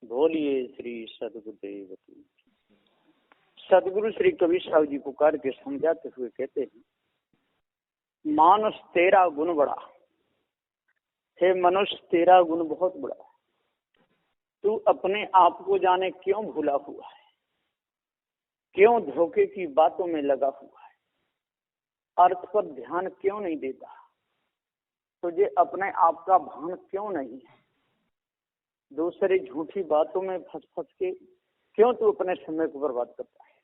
बोलिए श्री सदगुरुदेव की। सदगुरु श्री कबीर साहब जी पुकार के समझाते हुए कहते हैं, मानुष तेरा गुण बड़ा हे मनुष्य, तेरा गुण बहुत बड़ा। तू अपने आप को जाने क्यों भूला हुआ है, क्यों धोखे की बातों में लगा हुआ है, अर्थ पर ध्यान क्यों नहीं देता, तुझे अपने आप का भान क्यों नहीं है, दूसरी झूठी बातों में फंस फंस के क्यों तू अपने समय को बर्बाद करता है।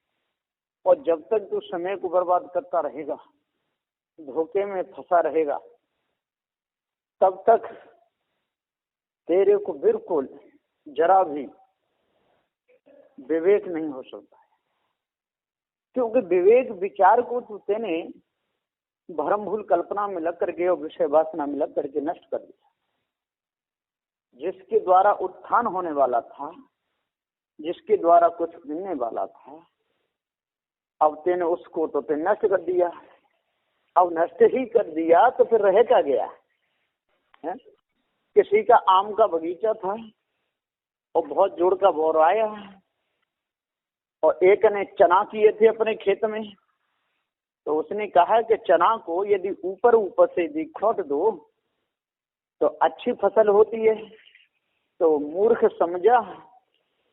और जब तक तू समय को बर्बाद करता रहेगा, धोखे में फंसा रहेगा, तब तक तेरे को बिल्कुल जरा भी विवेक नहीं हो सकता है। क्योंकि विवेक विचार को तू तेने भ्रम भूल कल्पना में लग करके और विषय वासना में लग करके नष्ट कर दिया। जिसके द्वारा उत्थान होने वाला था, जिसके द्वारा कुछ मिलने वाला था, अब तेने उसको तो तेने नष्ट कर दिया। अब नष्ट ही कर दिया तो फिर रह क्या गया है? किसी का आम का बगीचा था और बहुत जोड़ का बोर आया और एक ने चना किए थे अपने खेत में, तो उसने कहा कि चना को यदि ऊपर ऊपर से यदि खोट दो तो अच्छी फसल होती है। तो मूर्ख समझा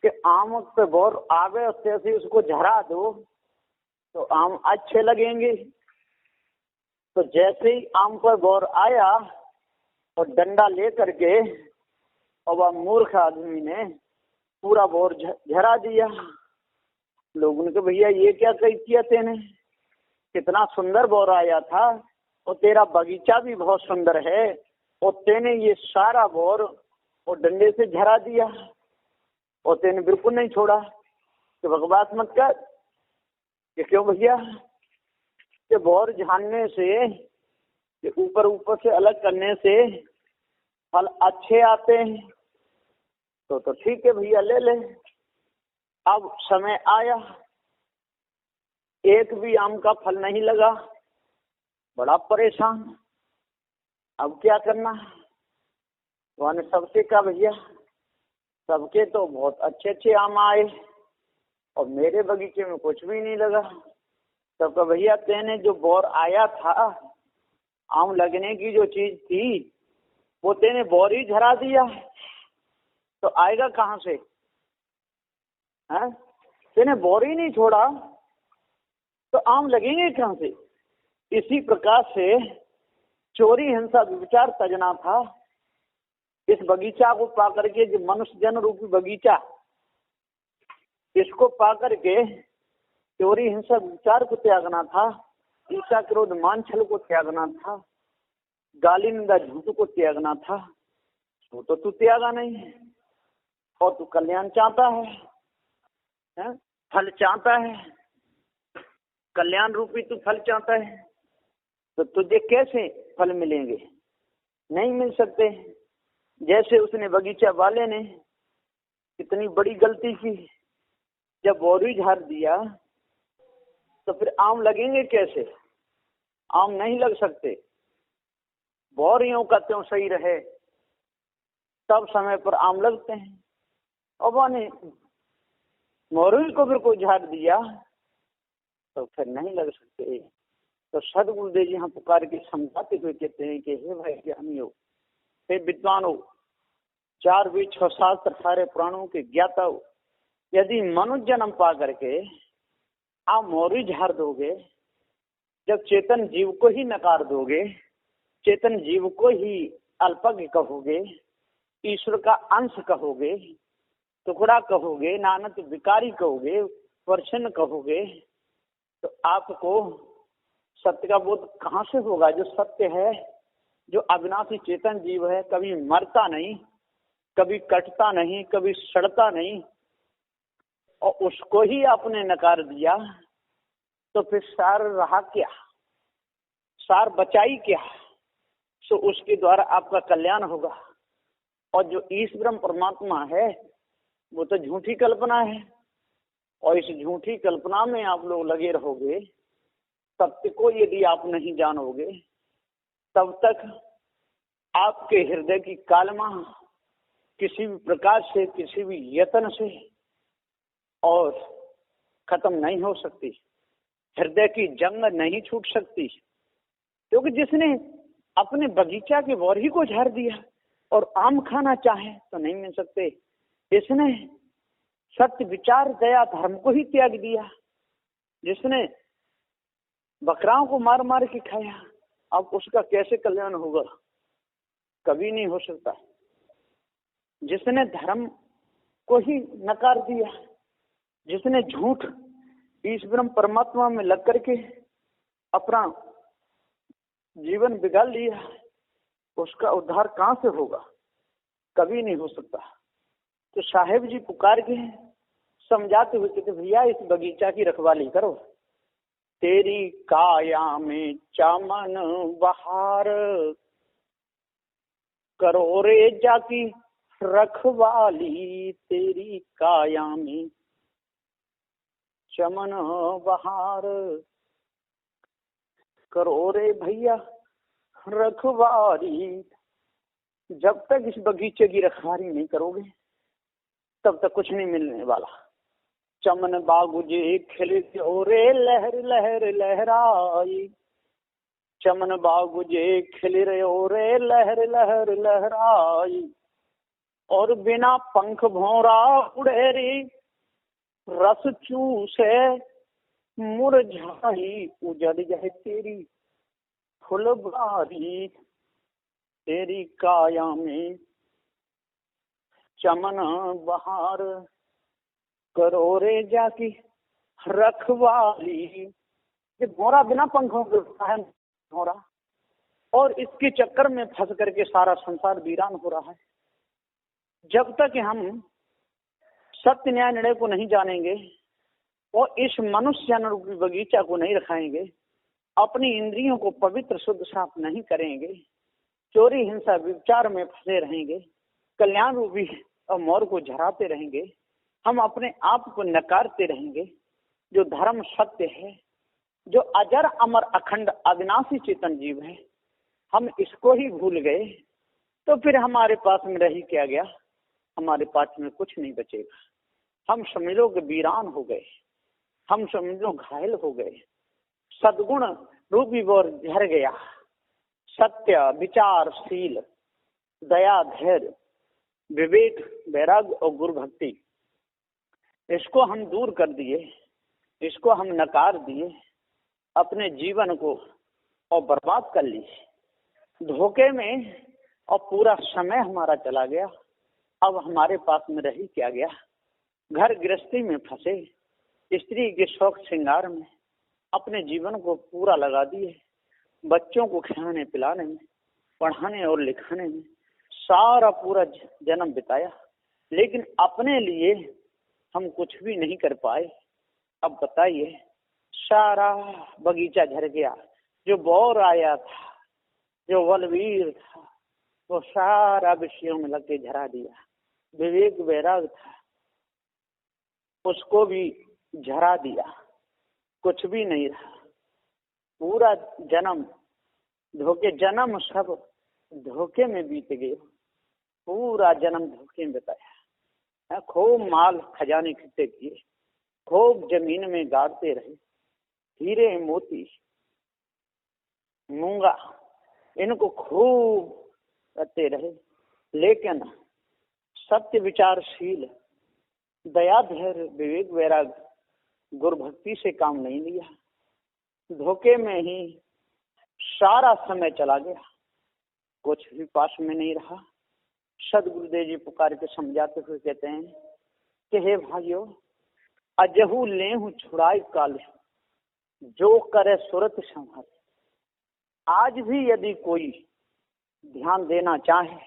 कि आम पे बोर आवे और तैसे उसको झरा दो तो आम अच्छे लगेंगे। तो जैसे ही आम पर बोर आया और डंडा ले करके और वह मूर्ख आदमी ने पूरा बोर झरा दिया। लोगों ने कहा, भैया ये क्या किया तेने, कितना सुंदर बोर आया था और तेरा बगीचा भी बहुत सुंदर है और तेने ये सारा बोर और डंडे से झरा दिया और तेने बिल्कुल नहीं छोड़ा। तो बकवास मत कर। कि क्यों भैया, कि बोर झाड़ने से, कि ऊपर ऊपर से अलग करने से फल अच्छे आते हैं। तो ठीक है भैया, ले ले। अब समय आया, एक भी आम का फल नहीं लगा, बड़ा परेशान। अब क्या करना। तो सबसे कहा, भैया सबके तो बहुत अच्छे अच्छे आम आए और मेरे बगीचे में कुछ भी नहीं लगा। तब कहा, भैया तेने जो बोर आया था, आम लगने की जो चीज थी वो तेने बोर ही झरा दिया, तो आएगा कहाँ से है? तेने बोर ही नहीं छोड़ा तो आम लगेंगे कहाँ से। इसी प्रकार से चोरी हिंसा विचार तजना था। इस बगीचा को पा करके, जो मनुष्य जन रूपी बगीचा, इसको पा करके चोरी हिंसा विचार को त्यागना था, ईर्ष्या क्रोध मान छल को त्यागना था, गाली निंदा झूठ को त्यागना था। वो तो तू त्यागा नहीं और तू कल्याण चाहता है? फल चाहता है, कल्याण रूपी तू फल चाहता है। तो तुझे कैसे फल मिलेंगे? नहीं मिल सकते। जैसे उसने बगीचा वाले ने इतनी बड़ी गलती की, जब बोरी झाड़ दिया तो फिर आम लगेंगे कैसे? आम नहीं लग सकते। बोरियों का त्यों सही रहे तब समय पर आम लगते हैं। और वो मोरुई को फिर कोई झाड़ दिया तो फिर नहीं लग सकते। तो सदगुरुदेव जी यहाँ पुकार के समझाते हुए कहते हैं कि हे भाई ज्ञानियों, हे विद्वानों, चार वेद छह शास्त्र सारे पुराणों के ज्ञाता हो, यदि मनुष्य जन्म पा करके आप मोरी झाड़ दोगे, जब चेतन जीव को ही नकार दोगे, चेतन जीव को ही अल्पज्ञ कहोगे, ईश्वर का अंश कहोगे, टुकड़ा कहोगे, नानक विकारी कहोगे, प्रसन्न कहोगे, तो आपको सत्य का बोध कहाँ से होगा? जो सत्य है, जो अविनाशी चेतन जीव है, कभी मरता नहीं, कभी कटता नहीं, कभी सड़ता नहीं, और उसको ही आपने नकार दिया, तो फिर सार रहा क्या? सार बचाई क्या? सो उसके द्वारा आपका कल्याण होगा। और जो ईश्वर परमात्मा है वो तो झूठी कल्पना है, और इस झूठी कल्पना में आप लोग लगे रहोगे, सत्य को यदि आप नहीं जानोगे, तब तक आपके हृदय की कालमा किसी भी प्रकार से, किसी भी यत्न से और खत्म नहीं हो सकती। हृदय की जंग नहीं छूट सकती, क्योंकि जिसने अपने बगीचा के बोरी को झाड़ दिया और आम खाना चाहे तो नहीं मिल सकते। जिसने सत्य, विचार, दया, धर्म को ही त्याग दिया, जिसने बकराओं को मार मार के खाया, अब उसका कैसे कल्याण होगा? कभी नहीं हो सकता। जिसने धर्म को ही नकार दिया, जिसने झूठ ईश्वर परमात्मा में लग करके अपना जीवन बिगाड़ लिया, उसका उद्धार कहां से होगा? कभी नहीं हो सकता। तो साहेब जी पुकार के समझाते हुए कहते, भैया इस बगीचा की रखवाली करो। तेरी काया में चमन बहार, करो रे जाकी रखवाली। तेरी काया में चमन बहार, करो रे भैया रखवाली। जब तक इस बगीचे की रखवाली नहीं करोगे तब तक कुछ नहीं मिलने वाला। चमन बागुजे खिले रे लहर लहर लहराई, चमन बागुजे खिल रे लहर लहर लहराई। और बिना पंख भौरा उड़े रे, रस चूसे मुरझाई। उजड़ जाए तेरी फुलबारी, तेरी काया में चमन बहार, करो रे जाकी रखवाली। ये भौरा बिना पंखों के उड़ता है भौरा, और इसके चक्कर में फंस करके सारा संसार वीरान हो रहा है। जब तक हम सत्य न्याय निर्णय को नहीं जानेंगे और इस मनुष्य रूपी बगीचा को नहीं रखाएंगे, अपनी इंद्रियों को पवित्र शुद्ध साफ नहीं करेंगे, चोरी हिंसा विचार में फंसे रहेंगे, कल्याण रूपी और मोर को झराते रहेंगे, हम अपने आप को नकारते रहेंगे। जो धर्म सत्य है, जो अजर अमर अखंड अविनाशी चेतन जीव है, हम इसको ही भूल गए तो फिर हमारे पास में रही क्या गया? हमारे पास में कुछ नहीं बचेगा। हम समझ लो कि वीरान हो गए, हम समझ लो घायल हो गए। सद्गुण रूपी बोर झर गया। सत्य, विचारशील, दया, धैर्य, विवेक, वैराग्य और गुरु भक्ति, इसको हम दूर कर दिए, इसको हम नकार दिए, अपने जीवन को और बर्बाद कर लिए धोखे में, और पूरा समय हमारा चला गया। अब हमारे पास में रही क्या गया? घर गृहस्थी में फंसे, स्त्री के शौक श्रृंगार में अपने जीवन को पूरा लगा दिए, बच्चों को खिलाने पिलाने में, पढ़ाने और लिखाने में सारा पूरा जन्म बिताया, लेकिन अपने लिए हम कुछ भी नहीं कर पाए। अब बताइए, सारा बगीचा झर गया। जो बौर आया था, जो बलवीर था, वो सारा विषयों में लग के झरा दिया। विवेक वैराग था, उसको भी झरा दिया, कुछ भी नहीं रहा। पूरा जन्म धोखे, जन्म सब धोखे में बीत गए, पूरा जन्म धोखे में बिताया। खूब माल खजाने इकट्ठे किए, खूब जमीन में गाड़ते रहे, हीरे मोती मूंगा इनको खूब करते रहे, लेकिन सत्य, विचारशील, दया, धैर्य, विवेक, वैराग, गुरु भक्ति से काम नहीं लिया। धोखे में ही सारा समय चला गया, कुछ भी पास में नहीं रहा। सदगुरुदेव जी पुकार के समझाते हुए कहते हैं कि हे भाइयों, अजहू लेहु छुड़ाई काल, जो करे सुरत संभाल। आज भी यदि कोई ध्यान देना चाहे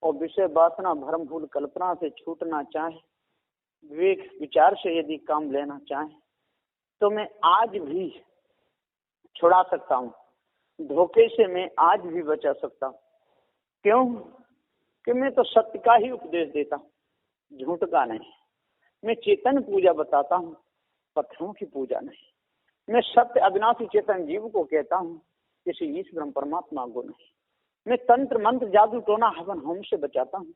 और विषय वासना भ्रम भूल कल्पना से छूटना चाहे, विवेक विचार से यदि काम लेना चाहे, तो मैं आज भी छुड़ा सकता हूँ। धोखे से मैं आज भी बचा सकता हूँ। क्यों? कि मैं तो सत्य का ही उपदेश देता हूँ, झूठ का नहीं। मैं चेतन पूजा बताता हूँ, पत्थरों की पूजा नहीं। मैं सत्य अविनाशी चेतन जीव को कहता हूँ, किसी ईश्वर परमात्मा को नहीं। मैं तंत्र मंत्र जादू टोना हवन होम से बचाता हूँ,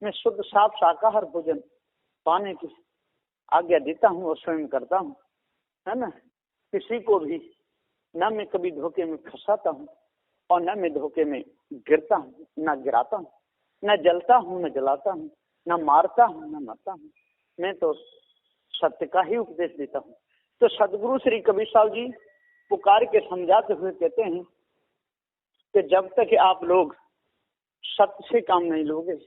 मैं शुद्ध साफ शाकाहार भोजन पाने की आज्ञा देता हूँ और स्वयं करता हूँ, है ना। किसी को भी न मैं कभी धोखे में फंसाता हूँ और न मैं धोखे में गिरता हूँ, न गिराता हूँ, न जलता हूँ, न जलाता हूँ, न मारता हूँ, न मरता हूँ। मैं तो सत्य का ही उपदेश देता हूँ। तो सदगुरु श्री कबीर साहब जी पुकार के समझाते हुए कहते हैं कि जब तक आप लोग सत्य से काम नहीं लोगे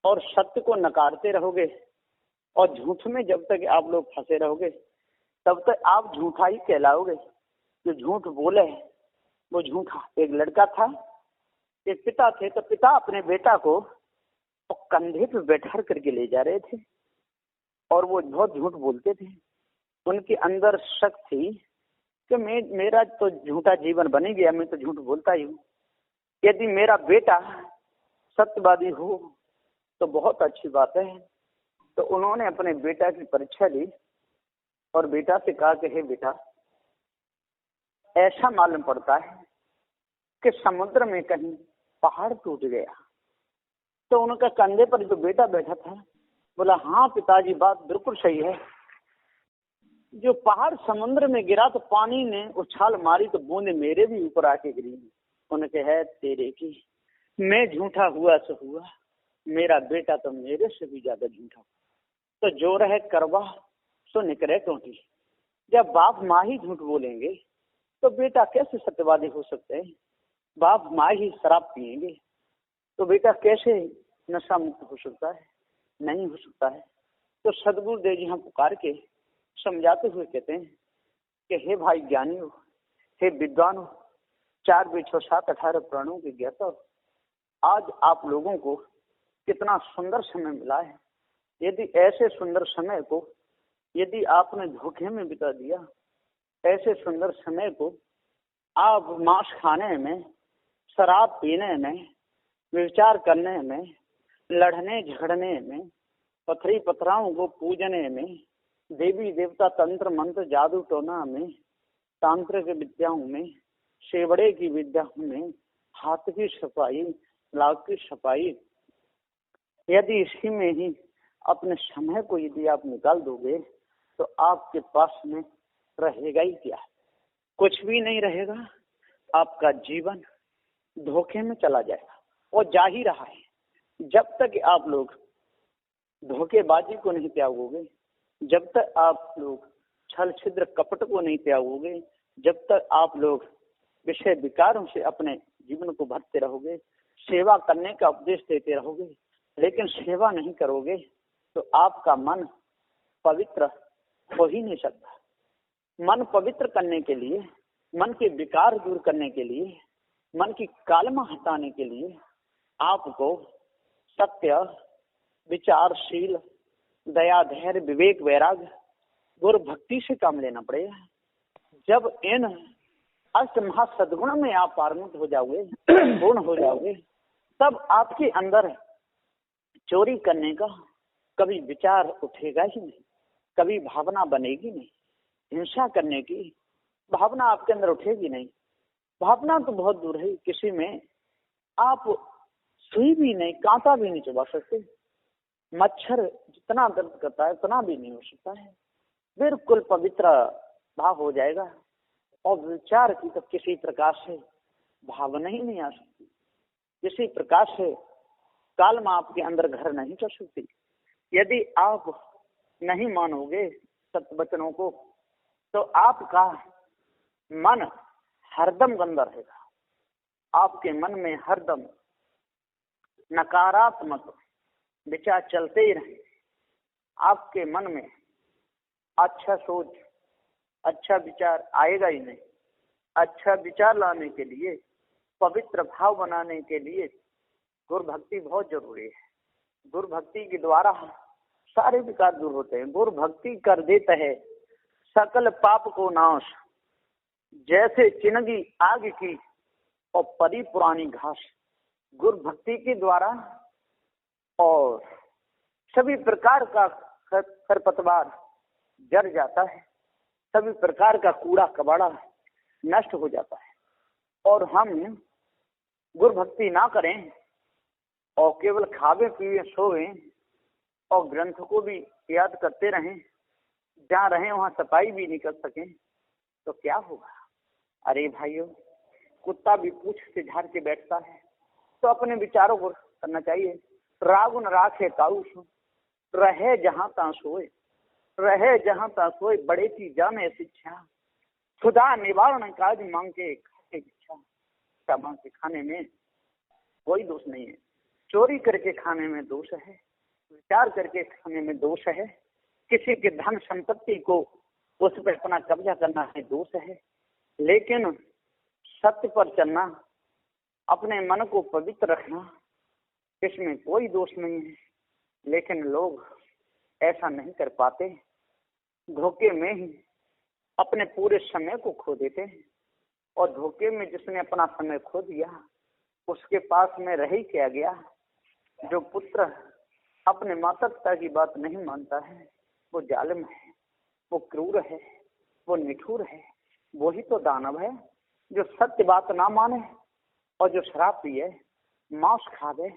और सत्य को नकारते रहोगे और झूठ में जब तक आप लोग फंसे रहोगे तब तक आप झूठा ही कहलाओगे। जो झूठ बोले वो झूठा। एक लड़का था, एक पिता थे, तो पिता अपने बेटा को कंधे पे बैठा करके ले जा रहे थे और वो बहुत झूठ बोलते थे। उनके अंदर शक थी कि मेरा तो झूठा जीवन बन गया, मैं तो झूठ बोलता ही हूँ। यदि मेरा बेटा सत्यवादी हो तो बहुत अच्छी बात है। तो उन्होंने अपने बेटा की परीक्षा ली और बेटा से कहा कि हे बेटा, ऐसा मालूम पड़ता है कि समुद्र में कहीं पहाड़ टूट गया। तो उनका कंधे पर जो बेटा बैठा था बोला, हाँ पिताजी, बात बिल्कुल सही है। जो पहाड़ समुद्र में गिरा तो पानी ने उछाल मारी तो बूंदे मेरे भी ऊपर आके गिरी। उनके है तेरे की, मैं झूठा हुआ सो हुआ, मेरा बेटा तो मेरे से भी ज्यादा झूठा। तो जो रहे करवा सो निकले टोटी। जब बाप माँ ही झूठ बोलेंगे तो बेटा कैसे सत्यवादी हो सकते हैं। बाप माँ ही शराब पिएंगे तो बेटा कैसे नशा मुक्त हो सकता है, नहीं हो सकता है। तो सदगुरुदेव जी हम पुकार के समझाते हुए कहते हैं कि हे भाई ज्ञानियों, हे विद्वानों, 4 2 6 7 18 प्राणों के ज्ञाता, आज आप लोगों को कितना सुंदर समय मिला है। यदि ऐसे सुंदर समय को यदि आपने धोखे में बिता दिया, ऐसे सुंदर समय को आप मांस खाने में, शराब पीने में, विचार करने में, लड़ने झगड़ने में, पथरी पथराओं को पूजने में, देवी देवता तंत्र मंत्र जादू टोना में, तांत्रिक विद्याओं में, शेवड़े की विद्याओं में, हाथ की सफाई, लाख की सफाई, यदि इसी में ही अपने समय को यदि आप निकाल दोगे तो आपके पास में रहेगा ही क्या? कुछ भी नहीं रहेगा। आपका जीवन धोखे में चला जाएगा और जा ही रहा है। जब तक आप लोग धोखेबाजी को नहीं त्यागोगे, जब तक आप लोग छल छिद्र कपट को नहीं त्यागोगे, जब तक आप लोग विषय विकारों से अपने जीवन को भरते रहोगे, सेवा करने का उपदेश देते रहोगे, लेकिन सेवा नहीं करोगे तो आपका मन पवित्र हो ही नहीं सकता। मन पवित्र करने के लिए, मन के विकार दूर करने के लिए, मन की कालमा हटाने के लिए आपको सत्य, विचारशील, दया, धैर्य, विवेक, वैराग्य, गुरु भक्ति से काम लेना पड़ेगा। जब इन अष्ट महासद्गुण में आप पारंगत हो जाओगे, पूर्ण हो जाओगे, तब आपके अंदर चोरी करने का कभी विचार उठेगा ही नहीं, कभी भावना बनेगी नहीं। हिंसा करने की भावना आपके अंदर उठेगी नहीं। भावना तो बहुत दूर है, किसी में आप सुई भी नहीं, कांटा भी नहीं चबा सकते। मच्छर जितना दर्द करता है उतना भी नहीं हो सकता है। बिल्कुल पवित्र भाव हो जाएगा और विचार की तो किसी प्रकार से भावना ही नहीं आ सकती, किसी प्रकार से कालमा आपके अंदर घर नहीं कर सकती। यदि आप नहीं मानोगे सत्य वचनों को तो आपका मन हरदम गंदा रहेगा। आपके मन में हरदम नकारात्मक विचार चलते ही रहे। आपके मन में अच्छा सोच, अच्छा विचार आएगा ही नहीं। अच्छा विचार लाने के लिए, पवित्र भाव बनाने के लिए गुरु भक्ति बहुत जरूरी है। गुरु भक्ति के द्वारा सारे विकार दूर होते हैं। गुरु भक्ति कर देता है सकल पाप को नाश, जैसे चिनगी आग की और परी पुरानी घास। गुरु भक्ति के द्वारा और सभी प्रकार का खरपतवार जड़ जाता है, सभी प्रकार का कूड़ा कबाड़ा नष्ट हो जाता है। और हम गुरु भक्ति ना करें और केवल खावे पीवे सोए और ग्रंथ को भी याद करते रहें, जहाँ रहें वहां सफाई भी नहीं कर सकें तो क्या होगा। अरे भाइयों, कुत्ता भी पूंछ से झाड़ के बैठता है, तो अपने विचारों को करना चाहिए। रागुन राखे काऊ सो, रहे जहां ता सोए, रहे जहां ता सोए, बड़े की जाने शिक्षा, खुदा निवारण काज मांग के खाने की इच्छा। क्षमा के खाने में कोई दोष नहीं है, चोरी करके खाने में दोष है, विचार करके खाने में दोष है, किसी के धन संपत्ति को उस पर अपना कब्जा करना है दोष है, लेकिन सत्य पर चलना, अपने मन को पवित्र रखना, इसमें कोई दोष नहीं है। लेकिन लोग ऐसा नहीं कर पाते, धोखे में ही अपने पूरे समय को खो देते हैं। और धोखे में जिसने अपना समय खो दिया, उसके पास में रह ही क्या गया। जो पुत्र अपने माता पिता की बात नहीं मानता है, वो जालिम है, वो क्रूर है, वो निठुर है। वही तो दानव है जो सत्य बात ना माने और जो शराब पिए, मांस खावे,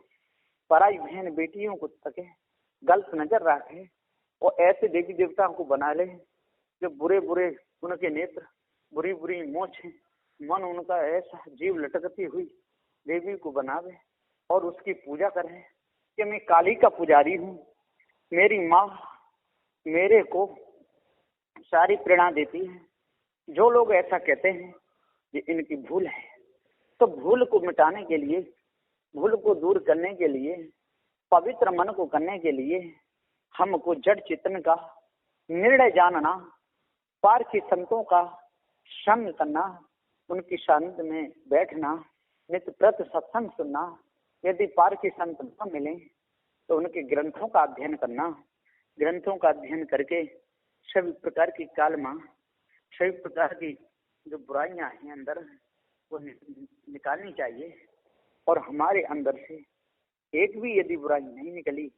पराई बहन बेटियों को तके, गलत नजर रखे और ऐसे देवी देवताओं को बना ले जो बुरे बुरे उनके नेत्र, बुरी बुरी मोछ, मन उनका ऐसा जीव लटकती हुई देवी को बनावे और उसकी पूजा करे कि मैं काली का पुजारी हूँ, मेरी माँ मेरे को सारी प्रेरणा देती है। जो लोग ऐसा कहते हैं ये इनकी भूल है। तो भूल को मिटाने के लिए, भूल को दूर करने के लिए, पवित्र मन को करने के लिए हमको जड़ चेतन का निर्णय जानना, पार के संतों का संग करना, उनकी सानिध्य में बैठना, नित्य प्रति सत्संग सुनना। यदि पार के संत न मिले तो उनके ग्रंथों का अध्ययन करना, ग्रंथों का अध्ययन करके सभी प्रकार की कालमा, सभी प्रकार की जो बुराइयां हैं अंदर, वो निकालनी चाहिए। और हमारे अंदर से एक भी यदि बुराई नहीं निकली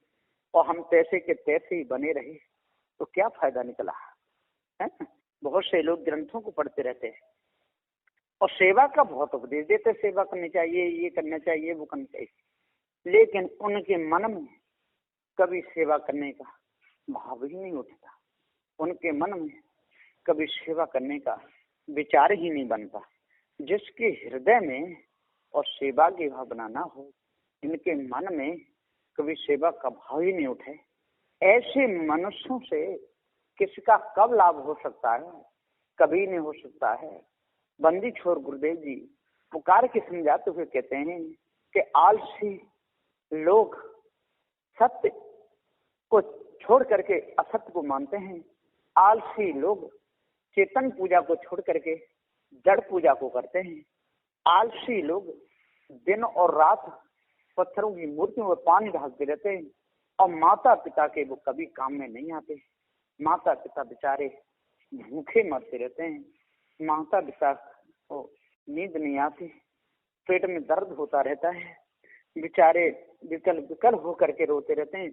और हम तैसे के तैसे ही बने रहे तो क्या फायदा निकला है। बहुत से लोग ग्रंथों को पढ़ते रहते हैं और सेवा का बहुत उपदेश देते, सेवा करनी चाहिए, ये करना चाहिए, वो करना चाहिए, लेकिन उनके मन में कभी सेवा करने का भाव ही नहीं उठता, उनके मन में कभी सेवा करने का विचार ही नहीं बनता। जिसके हृदय में और सेवा की भावना ना हो, इनके मन में कभी सेवा का भाव ही नहीं उठे, ऐसे मनुष्यों से किसका कब लाभ हो सकता है, कभी नहीं हो सकता है। बंदी छोर गुरुदेव जी पुकार के समझाते हुए कहते हैं कि आलसी लोग सत्य को छोड़ करके असत्य को मानते हैं, आलसी लोग चेतन पूजा को छोड़ करके जड़ पूजा को करते हैं, आलसी लोग दिन और रात पत्थरों की मूर्तियों में पानी ढालते रहते हैं और माता पिता के वो कभी काम में नहीं आते। माता पिता बेचारे भूखे मरते रहते हैं, माता पिता को नींद नहीं आती, पेट में दर्द होता रहता है, बेचारे विकल विकल होकर के रोते रहते हैं।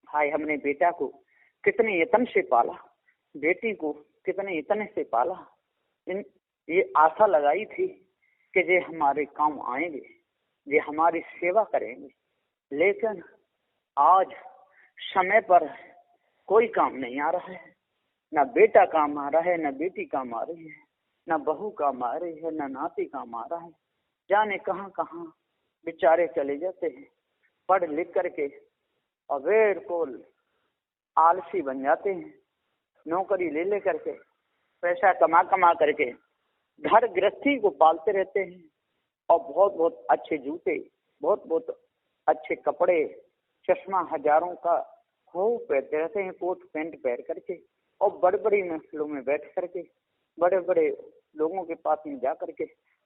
हाय, हमने बेटा को कितने यत्न से पाला, बेटी को कितने यत्न से पाला, ये आशा लगाई थी कि ये हमारे काम आएंगे, ये हमारी सेवा करेंगे, लेकिन आज समय पर कोई काम नहीं आ रहा है। ना बेटा काम आ रहा है, ना बेटी काम आ रही है, ना बहू काम आ रही है, ना नाती काम आ रहा है। जाने कहाँ कहाँ बेचारे चले जाते हैं पढ़ लिख करके और बिल्कुल आलसी बन जाते हैं। नौकरी ले ले करके पैसा कमा कमा करके घर गृहस्थी को पालते रहते हैं और बहुत बहुत अच्छे जूते, बहुत बहुत अच्छे कपड़े, चश्मा हजारों का खूब पहनते रहते हैं, कोट पैंट पहन करके, और बड़ी बड़ी महफिलों में बैठ करके बड़े बड़े लोगों के पास में जा करके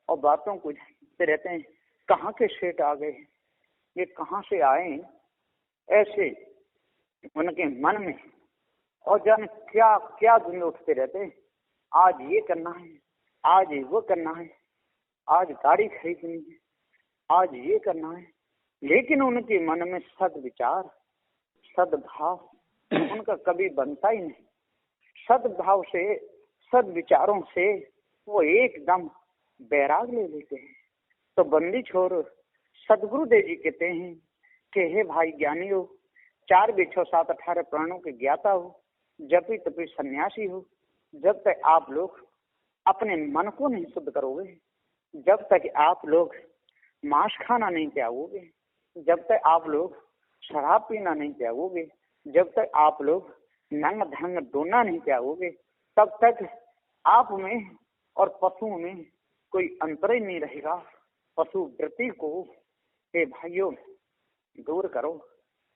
और बातों को जानते रहते हैं। कहाँ के सेठ आ गए, ये कहाँ से आए, ऐसे उनके मन में और जाने क्या क्या धुन उठते रहते हैं। आज ये करना है, आज वो करना है, आज गाड़ी खरीदनी है, आज ये करना है, लेकिन उनके मन में सद्विचार सद्भाव उनका कभी बनता ही नहीं। सद्भाव से, सद्विचारों से वो एकदम बैराग ले लेते हैं। तो बंदी छोर सदगुरुदेव जी कहते हैं कि हे भाई ज्ञानी हो, 4 वेद 7 18 पुराणों के ज्ञाता हो, जपी तपी सन्यासी हो, जब तक आप लोग अपने मन को नहीं शुद्ध करोगे, जब तक आप लोग मांस खाना नहीं त्यागोगे, जब तक आप लोग शराब पीना नहीं त्यागोगे, जब तक आप लोग नंग धंग डोना नहीं त्यागोगे, तब तक आप में और पशुओं में कोई अंतर ही नहीं रहेगा। पशु वृत्ति को हे भाइयों दूर करो,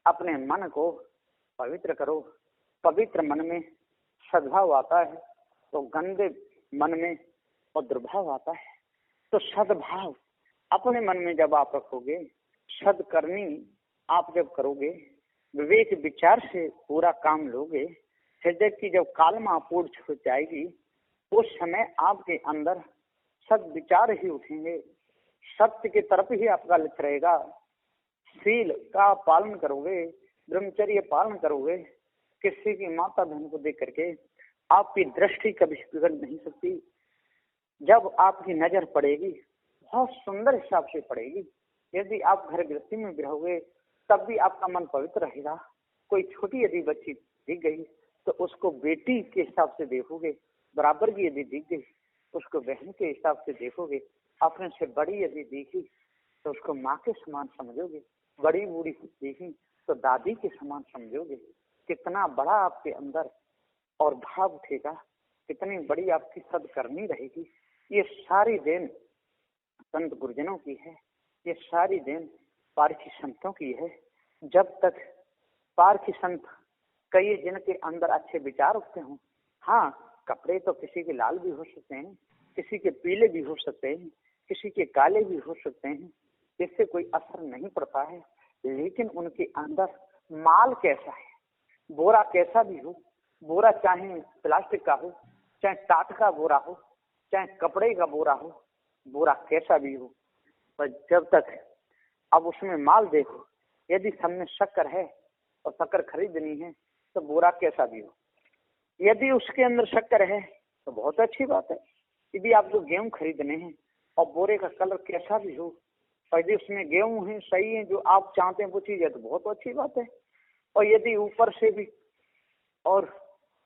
अपने मन को पवित्र करो। पवित्र मन में सद्भाव आता है तो गंदे मन में और दुर्भाव आता है। तो सद्भाव अपने मन में जब आप रखोगे, सद्कर्मी आप जब करोगे, विवेक विचार से पूरा काम लोगे, हृदय की जब कालमा पूर्ण हो जाएगी, उस समय आपके अंदर सद विचार ही उठेंगे, सत्य की तरफ ही आपका लक्ष्य रहेगा। शील का पालन करोगे, ब्रह्मचर्य पालन करोगे, किसी की माता बहन को देख करके आपकी दृष्टि कभी बिगड़ नहीं सकती। जब आपकी नजर पड़ेगी बहुत सुंदर हिसाब से पड़ेगी। यदि आप घर गृहस्थी में भी रहोगे तब भी आपका मन पवित्र रहेगा। कोई छोटी यदि बच्ची दिख गई तो उसको बेटी के हिसाब से देखोगे, बराबर की यदि दिख गई उसको बहन के हिसाब से देखोगे, अपने से बड़ी यदि देखी तो उसको माँ के समान समझोगे, बड़ी बूढ़ी देखी तो दादी के समान समझोगे। कितना बड़ा आपके अंदर और भाव उठेगा, कितनी बड़ी आपकी सद्कर्मी रहेगी। ये सारी देन संत गुरुजनों की है, ये सारी देन पारखी संतों की है। जब तक पारखी संत कई जिनके अंदर अच्छे विचार उठते हों, हाँ कपड़े तो किसी के लाल भी हो सकते हैं, किसी के पीले भी हो सकते हैं, किसी के काले भी हो सकते हैं, इससे कोई असर नहीं पड़ता है। लेकिन उनके अंदर माल कैसा है, बोरा कैसा भी हो, बोरा चाहे प्लास्टिक का हो, चाहे टाट का बोरा हो, चाहे कपड़े का बोरा हो, बोरा कैसा भी हो, पर जब तक अब उसमें माल देखो, यदि सामने शक्कर है और शक्कर खरीदनी है तो बोरा कैसा भी हो, यदि उसके अंदर शक्कर है तो बहुत अच्छी बात है। यदि आप जो गेहूं खरीदने हैं और बोरे का कलर कैसा भी हो, और यदि उसमें गेहूं है सही है जो आप चाहते हैं वो चीज है तो बहुत अच्छी बात है। और यदि ऊपर से भी और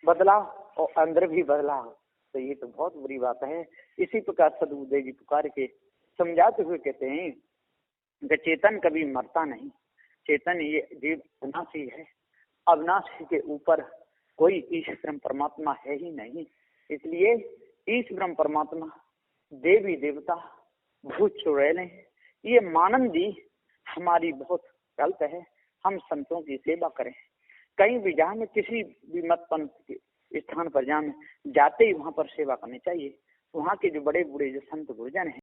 बदलाव और अंदर भी बदलाव तो ये तो बहुत बुरी बात है। इसी प्रकार सदगुरुदेव जी पुकार के समझाते हुए कहते हैं कि चेतन कभी मरता नहीं, चेतन ये जीव अविनाशी है, अविनाशी के ऊपर कोई ईश ब्रह्म परमात्मा है ही नहीं। इसलिए ईश ब्रह्म परमात्मा देवी देवता भूत चुड़ैलें ये मानंदी हमारी बहुत गलत है। हम संतों की सेवा करें, कहीं भी जहाँ में किसी भी मत पंथ के स्थान पर जाने जाते ही वहां पर सेवा करनी चाहिए। वहाँ के जो बड़े बूढ़े जो संत गुरुजन हैं